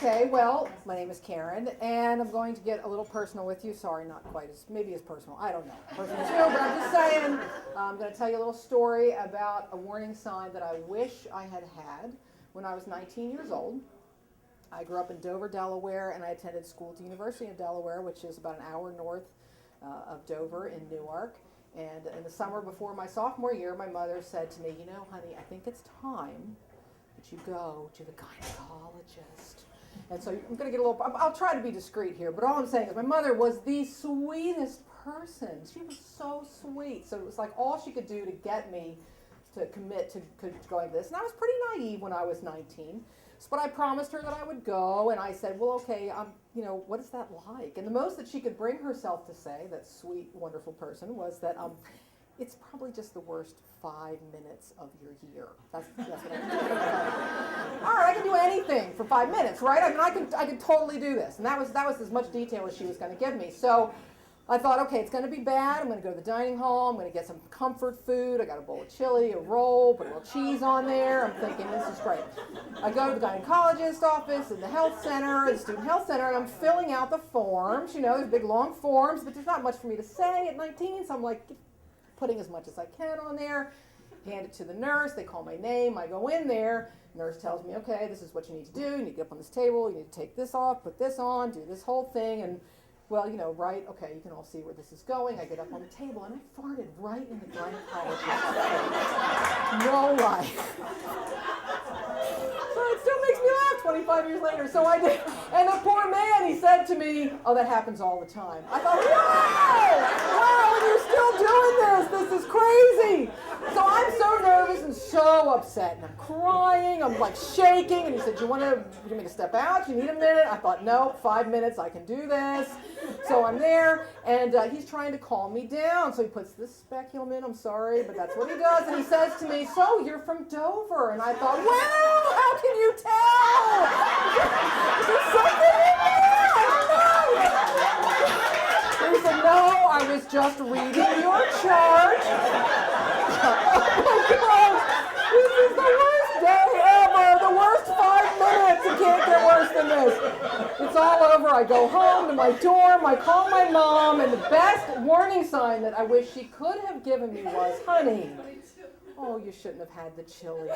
Okay, well, my name is Karen, and I'm going to get a little personal with you. Sorry, not quite as, maybe as personal. I don't know. Personal too, but I'm just saying, I'm going to tell you a little story about a warning sign that I wish I had had when I was 19 years old. I grew up in Dover, Delaware, and I attended school at the University of Delaware, which is about an hour north of Dover in Newark. And in the summer before my sophomore year, my mother said to me, you know, honey, I think it's time that you go to the gynecologist. And so I'm going to get a little, I'll try to be discreet here, but all I'm saying is my mother was the sweetest person. She was so sweet. So it was like all she could do to get me to commit to going to this. And I was pretty naive when I was 19. But I promised her that I would go, and I said, well, okay, you know, what is that like? And the most that she could bring herself to say, that sweet, wonderful person, was that it's probably just the worst 5 minutes of your year. That's what I can do. All right, I can do anything for 5 minutes, right? I mean, I could totally do this. And that was as much detail as she was going to give me. So I thought, okay, it's going to be bad. I'm going to go to the dining hall. I'm going to get some comfort food. I got a bowl of chili, a roll, put a little cheese on there. I'm thinking, this is great. I go to the gynecologist office in the health center, the student health center, and I'm filling out the forms. You know, there's big, long forms, but there's not much for me to say at 19, so I'm like putting as much as I can on there. Hand it to the nurse. They call my name. I go in there. The nurse tells me, okay, this is what you need to do. You need to get up on this table. You need to take this off, put this on, do this whole thing, and well, you know, right, okay, you can all see where this is going. I get up on the table, and I farted right in the gynecologist's face. No lie. So it still makes me laugh 25 years later. So I did. And the poor man, he said to me, oh, that happens all the time. I thought, wow, you're still doing this. This is crazy. So I'm so nervous and so upset, and I'm crying. I'm like shaking. And he said, you want me to step out? You need a minute? I thought, no, 5 minutes. I can do this. So I'm there, and he's trying to calm me down. So he puts this speculum in. I'm sorry, but that's what he does. And he says to me, so you're from Dover. And I thought, well, how can you tell? Is there something in there? I don't know. And he said, no, I was just reading your chart. Oh my gosh, this is the worst day ever, the worst 5 minutes. It can't get worse than this. It's all over. I go home to my dorm, I call my mom, and the best warning sign that I wish she could have given me was, honey, oh, you shouldn't have had the chili.